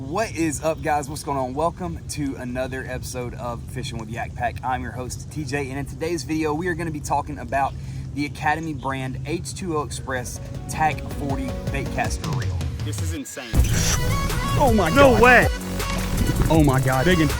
What is up, guys? What's going on? Welcome to another episode of Fishing with YakPak. I'm your host, TJ, and in today's video, we are going to be talking about the Academy brand H2O Express TAC 40 baitcaster reel. This is insane. Oh my God. No way. Oh my God. Big one. Oh,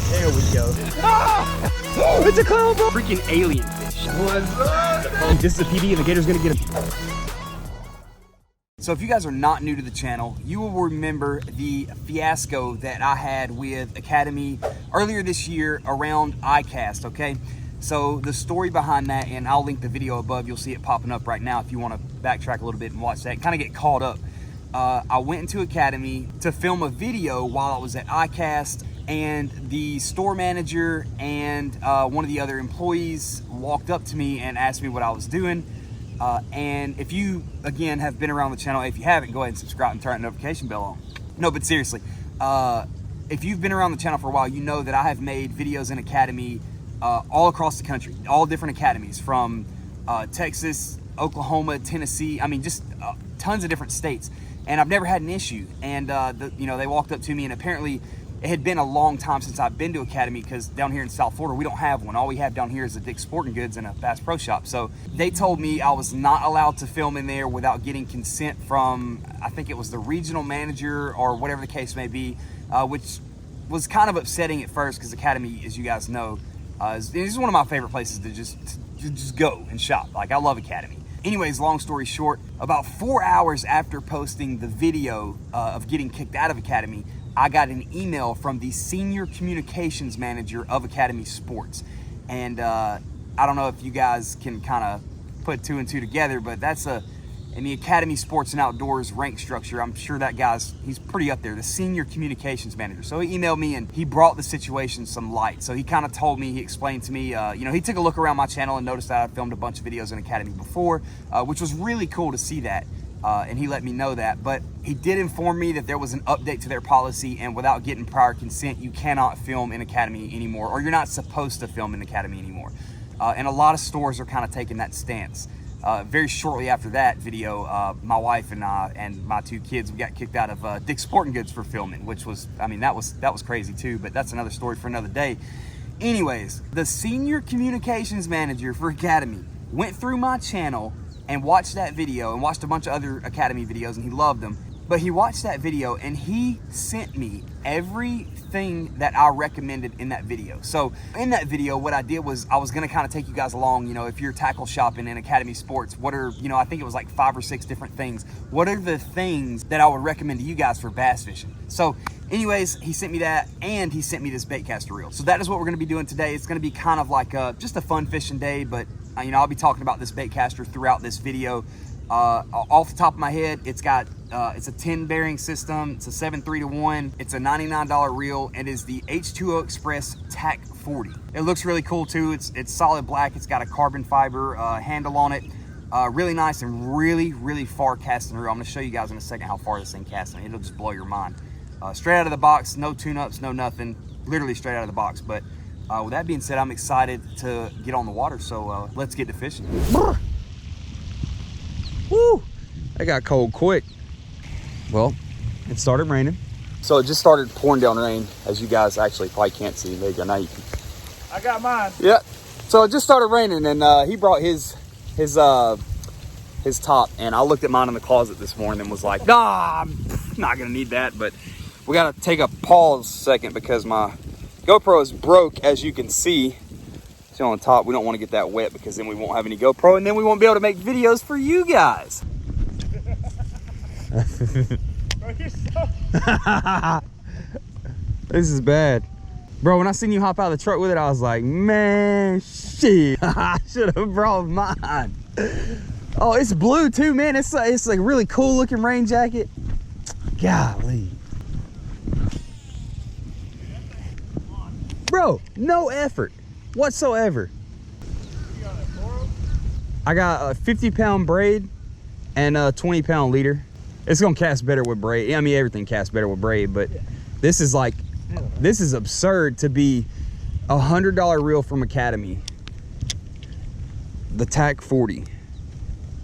there we go. Ah! It's a clown, bro. Freaking alien fish. What's up? This is a PB and the gator's going to get him. So if you guys are not new to the channel, you will remember the fiasco that I had with Academy earlier this year around iCast, okay? So the story behind that, and I'll link the video above, you'll see it popping up right now if you want to backtrack a little bit and watch that, kind of get caught up. I went into Academy to film a video while I was at iCast, and the store manager and one of the other employees walked up to me and asked me what I was doing. And if you, again, have been around the channel, if you haven't, go ahead and subscribe and turn that notification bell on. No, but seriously, if you've been around the channel for a while, you know that I have made videos in Academy all across the country, all different academies from Texas, Oklahoma, Tennessee, I mean, just tons of different states. And I've never had an issue. And, they walked up to me, and apparently it had been a long time since I've been to Academy, because down here in South Florida, we don't have one. All we have down here is a Dick's Sporting Goods and a Bass Pro Shop. So they told me I was not allowed to film in there without getting consent from, I think it was the regional manager or whatever the case may be, which was kind of upsetting at first, because Academy, as you guys know, is one of my favorite places to just go and shop. Like, I love Academy. Anyways, long story short, about 4 hours after posting the video of getting kicked out of Academy, I got an email from the senior communications manager of Academy Sports. And I don't know if you guys can kind of put two and two together, but that's in the Academy Sports and Outdoors rank structure, I'm sure that he's pretty up there, the senior communications manager. So he emailed me and he brought the situation some light. So he kind of told me, he explained to me, he took a look around my channel and noticed that I filmed a bunch of videos in Academy before, which was really cool to see that. And he let me know that, but he did inform me that there was an update to their policy, and without getting prior consent, you cannot film in Academy anymore, or you're not supposed to film in Academy anymore. And a lot of stores are kind of taking that stance. Very shortly after that video, my wife and I and my two kids, we got kicked out of Dick's Sporting Goods for filming, which was, I mean, that was crazy too, but that's another story for another day. Anyways, the senior communications manager for Academy went through my channel and watched that video and watched a bunch of other Academy videos, and he loved them. But he watched that video and he sent me everything that I recommended in that video. So in that video, what I did was I was gonna kind of take you guys along, if you're tackle shopping in Academy Sports, what are, I think it was like 5 or 6 different things. What are the things that I would recommend to you guys for bass fishing? So anyways, he sent me that, and he sent me this baitcaster reel. So that is what we're gonna be doing today. It's gonna be kind of like just a fun fishing day, but I'll be talking about this baitcaster throughout this video. Off the top of my head, it's a 10 bearing system. It's a 7.3-to-1. It's a $99 reel. It is the H2O Express TAC 40. It looks really cool too. It's solid black. It's got a carbon fiber handle on it. Really nice and really far casting reel. I'm going to show you guys in a second how far this thing casts. It'll just blow your mind. Straight out of the box, no tune-ups, no nothing. Literally straight out of the box. But with that being said, I'm excited to get on the water. So let's get to fishing. Woo! That got cold quick. Well, it started raining. So it just started pouring down rain, as you guys actually probably can't see. There you go, now you can. I got mine. Yeah. So it just started raining, and he brought his top, and I looked at mine in the closet this morning and was like, nah, I'm not gonna need that. But we gotta take a pause second because my GoPro is broke, as you can see. See on the top, we don't want to get that wet because then we won't have any GoPro, and then we won't be able to make videos for you guys. This is bad. Bro, when I seen you hop out of the truck with it, I was like, man, shit, I should have brought mine. Oh, it's blue too, man. It's like really cool looking rain jacket. Golly. Bro, no effort whatsoever. I got a 50-pound braid and a 20-pound leader. It's gonna cast better with braid. I mean, everything casts better with braid, but this is absurd to be a $100 reel from Academy. The TAC 40,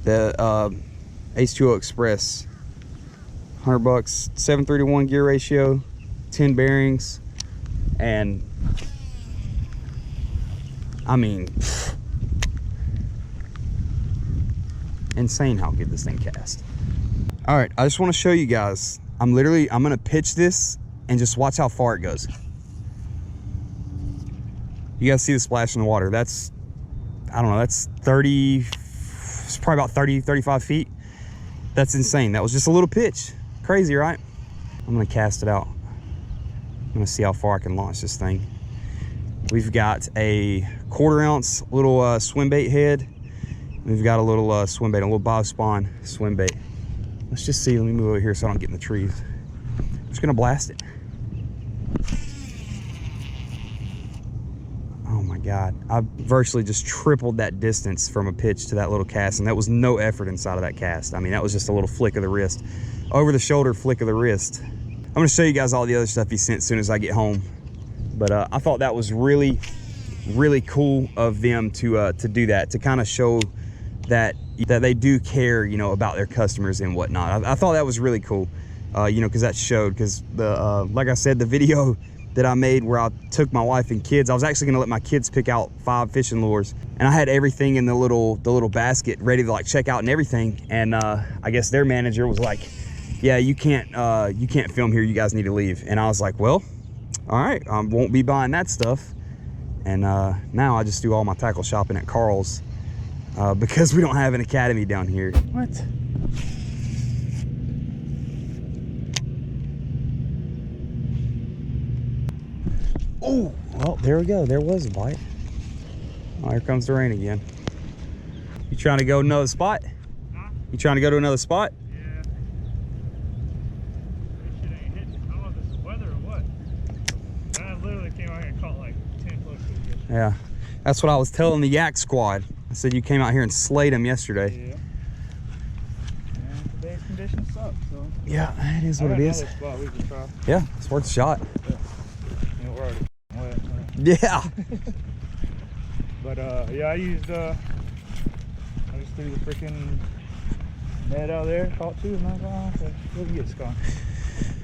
the H2O Express 100 bucks, 7:3 to 1 gear ratio, 10 bearings, and I mean, insane how good this thing casts. All right, I just want to show you guys. I'm gonna pitch this and just watch how far it goes. You guys see the splash in the water? That's, I don't know, that's 30, it's probably about 30, 35 feet. That's insane. That was just a little pitch. Crazy, right? I'm gonna cast it out. I'm gonna see how far I can launch this thing. We've got a 1/4 ounce little swim bait head. We've got a little swim bait, a little bob spawn swim bait. Let's just see. Let me move over here so I don't get in the trees. I'm just gonna blast it. Oh my God. I virtually just tripled that distance from a pitch to that little cast, and that was no effort inside of that cast. I mean, that was just a little flick of the wrist. Over the shoulder flick of the wrist. I'm gonna show you guys all the other stuff he sent as soon as I get home. But I thought that was really, really cool of them to do that, to kind of show that they do care, you know, about their customers and whatnot. I thought that was really cool, you know, because that showed. Because the like I said, the video that I made where I took my wife and kids, I was actually gonna let my kids pick out 5 fishing lures, and I had everything in the little basket ready to like check out and everything. And I guess their manager was like, "Yeah, you can't film here. You guys need to leave." And I was like, "Well, all right, I won't be buying that stuff." And now I just do all my tackle shopping at Carl's because we don't have an academy down here. What? Oh, well, there we go. There was a bite. Oh, here comes the rain again. You trying to go to another spot? Huh? You trying to go to another spot? Yeah. This shit ain't hitting. I don't know if this is weather or what. I literally came out here and caught like 10 plus. Yeah, that's what I was telling the Yak squad. I said you came out here and slayed them yesterday. Yeah. And today's conditions suck, so. Yeah, it is what it is. Spot we can try. Yeah, it's worth a shot. Yeah. You know, we're already wet. Yeah. But yeah, I just threw the freaking net out there, caught 2, and I was like, okay, we can get this going.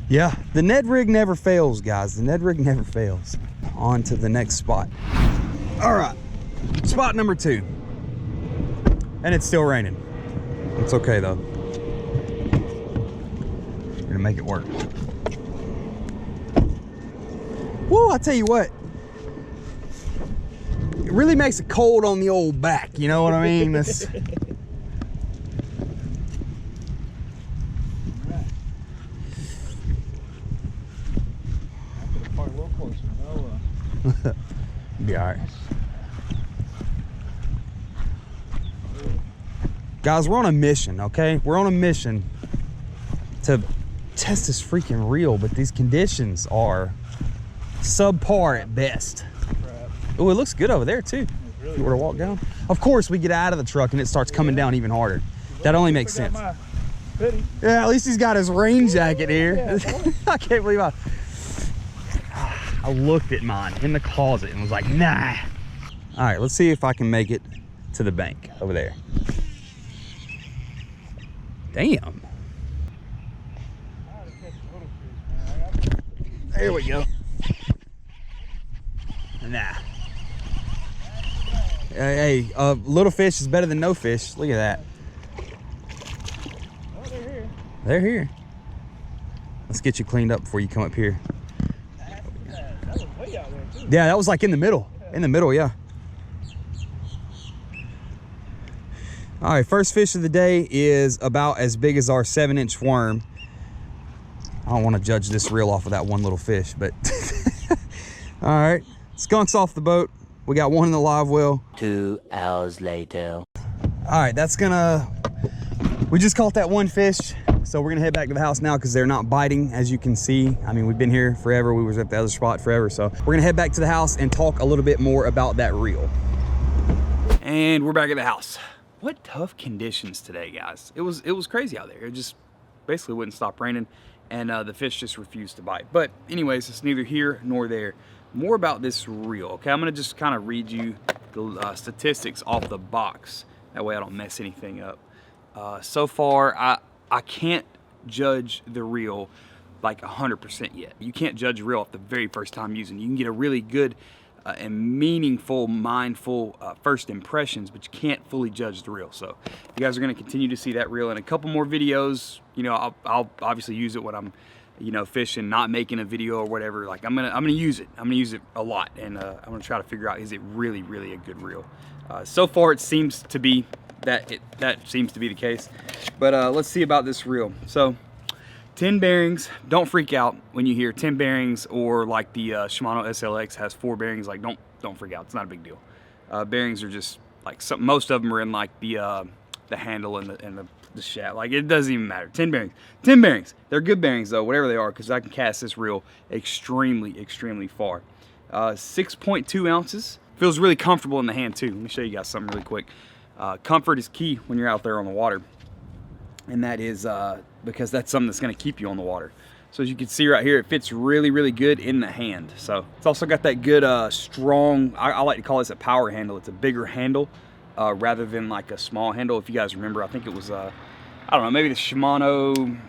Yeah, the Ned rig never fails, guys. The Ned rig never fails. On to the next spot. All right, spot number 2. And it's still raining. It's okay though. We're gonna make it work. Woo, I tell you what. It really makes it cold on the old back, you know what I mean? That's... Be all right. Guys, we're on a mission, okay? We're on a mission to test this freaking reel, but these conditions are subpar at best. Oh, it looks good over there too. Really, you were to walk down. Of course, we get out of the truck and it starts coming down even harder. That only makes sense. Yeah, at least he's got his rain jacket here. Yeah, I can't believe I looked at mine in the closet and was like, nah. All right, let's see if I can make it to the bank over there. Damn. There we go. Nah. Hey, little fish is better than no fish. Look at that. Oh, they're here. They're here. Let's get you cleaned up before you come up here. That was way out there too. Yeah, that was like in the middle. In the middle, yeah. All right, first fish of the day is about as big as our 7-inch worm. I don't want to judge this reel off of that one little fish, but all right. Skunk's off the boat. We got one in the live well. 2 hours later. All right, we just caught that one fish. So we're gonna head back to the house now because they're not biting, as you can see. I mean, we've been here forever. We was at the other spot forever. So we're gonna head back to the house and talk a little bit more about that reel. And we're back at the house. What tough conditions today, guys. It was crazy out there. It just basically wouldn't stop raining, and the fish just refused to bite. But anyways, it's neither here nor there. More about this reel, okay? I'm gonna just kind of read you the statistics off the box. That way I don't mess anything up. So far, I can't judge the reel like 100% yet. You can't judge a reel off the very first time using it. You can get a really good and meaningful, mindful first impressions, but you can't fully judge the reel. So you guys are going to continue to see that reel in a couple more videos. You know, I'll obviously use it when I'm, you know, fishing, not making a video or whatever. Like I'm gonna use it. I'm gonna use it a lot, and I'm gonna try to figure out, is it really a good reel? So far, it seems to be that seems to be the case. But let's see about this reel. So 10 bearings. Don't freak out when you hear 10 bearings, or like the Shimano SLX has 4 bearings. Like don't freak out. It's not a big deal. Bearings are just like most of them are in like the handle and the shaft. Like it doesn't even matter. 10 bearings. 10 bearings. They're good bearings though, whatever they are, because I can cast this reel extremely far. 6.2 ounces. Feels really comfortable in the hand too. Let me show you guys something really quick. Comfort is key when you're out there on the water, and that is because that's something that's going to keep you on the water. So as you can see right here, it fits really good in the hand. So it's also got that good strong, I like to call this a power handle. It's a bigger handle rather than like a small handle. If you guys remember, I think it was I don't know, maybe the Shimano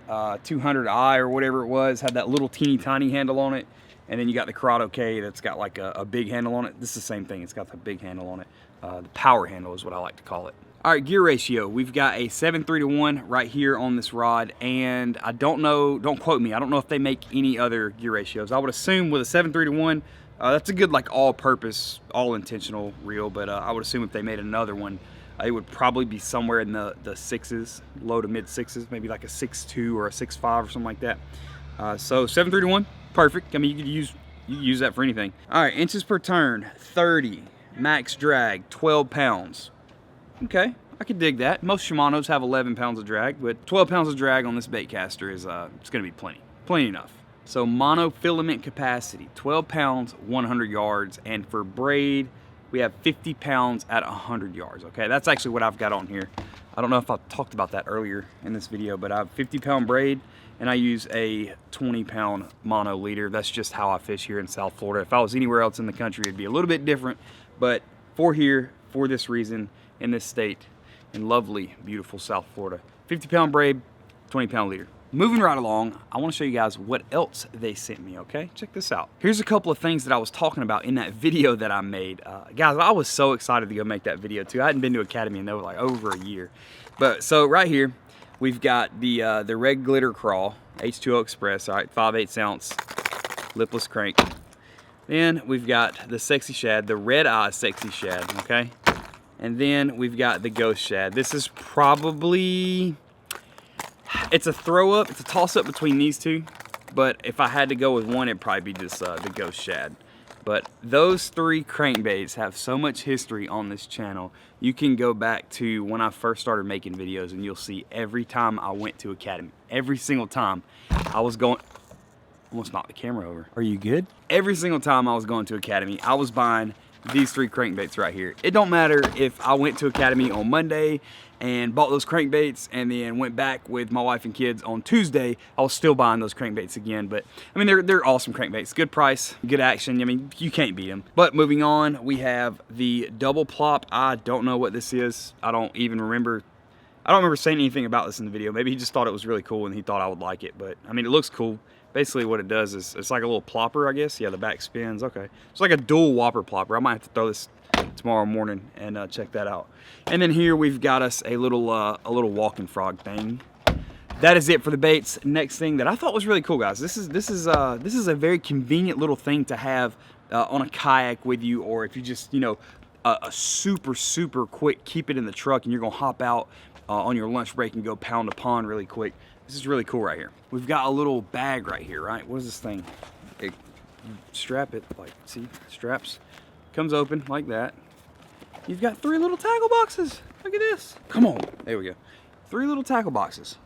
200i or whatever it was, had that little teeny tiny handle on it. And then you got the Corrado K that's got like a big handle on it. This is the same thing. It's got the big handle on it. The power handle is what I like to call it. All right, gear ratio. We've got a 7:3 to 1 right here on this rod. And I don't know, don't quote me, I don't know if they make any other gear ratios. I would assume with a 7:3 to 1, that's a good like all-purpose, all-intentional reel. But I would assume if they made another one, it would probably be somewhere in the 6s, low to mid 6s, maybe like a 6.2 or a 6.5 or something like that. So 7:3 to 1. Perfect. I mean, you could use that for anything. All right, inches per turn, 30. Max drag, 12 pounds. Okay, I could dig that. Most Shimanos have 11 pounds of drag, but 12 pounds of drag on this bait caster is it's going to be plenty enough. So monofilament capacity, 12 pounds, 100 yards, and for braid, we have 50 pounds at 100 yards. Okay, that's actually what I've got on here. I don't know if I talked about that earlier in this video, but I have 50-pound braid, and I use a 20-pound mono leader. That's just how I fish here in South Florida. If I was anywhere else in the country, it'd be a little bit different, but for here, for this reason, in this state, in lovely, beautiful South Florida, 50-pound braid, 20-pound leader. Moving right along, I want to show you guys what else they sent me, okay? Check this out. Here's a couple of things that I was talking about in that video that I made. Guys, I was so excited to go make that video too. I hadn't been to Academy in like over a year. But so right here, we've got the Red Glitter Crawl, H2O Express, all right, 5/8 ounce lipless crank. Then we've got the Sexy Shad, the Red Eye Sexy Shad, okay? And then we've got the Ghost Shad. This is probably, it's a throw up, it's a toss up between these two, but if I had to go with one, it'd probably be just the Ghost Shad. But those 3 crankbaits have so much history on this channel. You can go back to when I first started making videos, and you'll see every time I went to Academy, every single time I was going, almost knocked the camera over. Are you good? Every single time I was going to Academy, I was buying these 3 crankbaits right here. It don't matter if I went to Academy on Monday and bought those crankbaits and then went back with my wife and kids on Tuesday, I was still buying those crankbaits again. But I mean, they're awesome crankbaits. Good price, good action. I mean, you can't beat them. But moving on, we have the double plop. I don't know what this is. I don't remember saying anything about this in the video. Maybe he just thought it was really cool and he thought I would like it. But I mean, it looks cool. Basically what it does is, it's like a little plopper, I guess. Yeah, the back spins, okay. It's like a dual whopper plopper. I might have to throw this tomorrow morning and check that out. And then here we've got us a little walking frog thing. That is it for the baits. Next thing that I thought was really cool, guys. This is a very convenient little thing to have on a kayak with you, or if you just, you know, a super quick, keep it in the truck and you're gonna hop out on your lunch break and go pound a pond really quick. This is really cool right here. We've got a little bag right here, right? What is this thing? Strap it, like, see, straps. Comes open like that. You've got 3 little tackle boxes. Look at this. Come on, there we go. 3 little tackle boxes.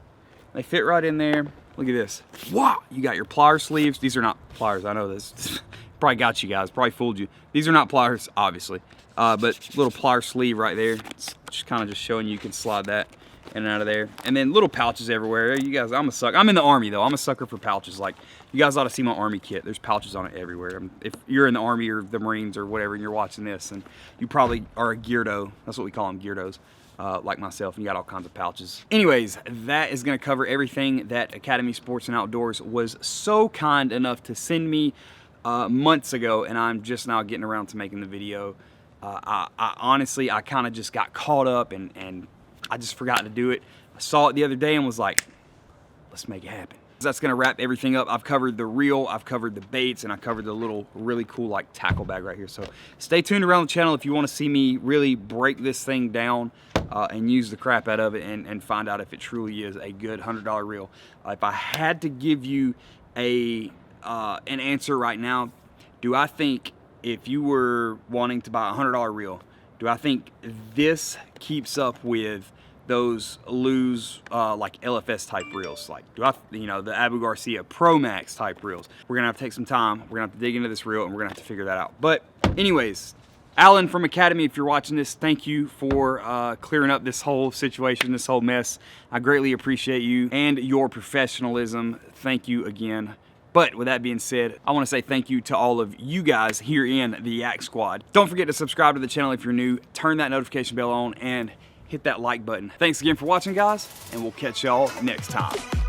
They fit right in there. Look at this. Wow, you got your plier sleeves. These are not pliers, I know this. Probably got you guys, probably fooled you. These are not pliers, obviously. But little plier sleeve right there. It's just kind of just showing you can slide that in and out of there. And then little pouches everywhere. You guys, I'm a sucker. I'm in the Army though. I'm a sucker for pouches. Like, you guys ought to see my Army kit. There's pouches on it everywhere. If you're in the Army or the Marines or whatever and you're watching this, and you probably are a geardo, that's what we call them, geardos. like myself, and you got all kinds of pouches. Anyways, that is gonna cover everything that Academy Sports and Outdoors was so kind enough to send me months ago, and I'm just now getting around to making the video. I honestly, I kind of just got caught up and I just forgot to do it. I saw it the other day and was like, let's make it happen. That's gonna wrap everything up. I've covered the reel, I've covered the baits, and I covered the little really cool like tackle bag right here. So stay tuned around the channel if you want to see me really break this thing down and use the crap out of it and find out if it truly is a good $100 reel. If I had to give you an answer right now, do I think if you were wanting to buy a $100 reel, do I think this keeps up with those Lew's like LFS type reels? Like, do I, you know, the Abu Garcia Pro Max type reels? We're gonna have to take some time. We're gonna have to dig into this reel and we're gonna have to figure that out. But anyways, Alan from Academy, if you're watching this, thank you for clearing up this whole situation, this whole mess. I greatly appreciate you and your professionalism. Thank you again. But with that being said, I want to say thank you to all of you guys here in the Yak Squad. Don't forget to subscribe to the channel if you're new, turn that notification bell on, and hit that like button. Thanks again for watching, guys, and we'll catch y'all next time.